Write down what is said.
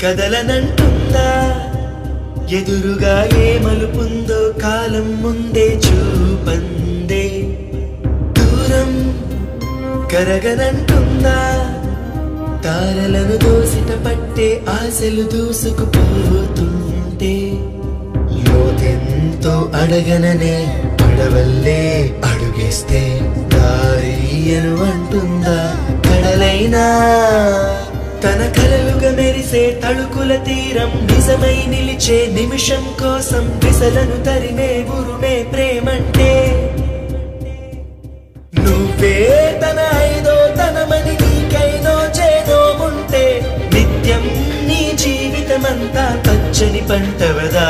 కదలనంటుందా ఎదురుగా ఏ మలుపుందో కాలం ముందే చూపందే దూరం కరగనంటుందా తారలను దోసిట పట్టే ఆశలు దూసుకుపోతుంటే లోతెంతో అడగననే అడవల్లే అడుగేస్తే దారియను అంటుందా కడలైనా తన కలలుగా మెరిసే తళుకుల తీరం నిజమై నిలిచే నిమిషం కోసం విసలను తరిమే ఉరుమే ప్రేమంటే నువ్వే తన ఐదో తనమని నీకైనో చేదో ఉంటే నిత్యం నీ జీవితమంతా పచ్చని పంటవదా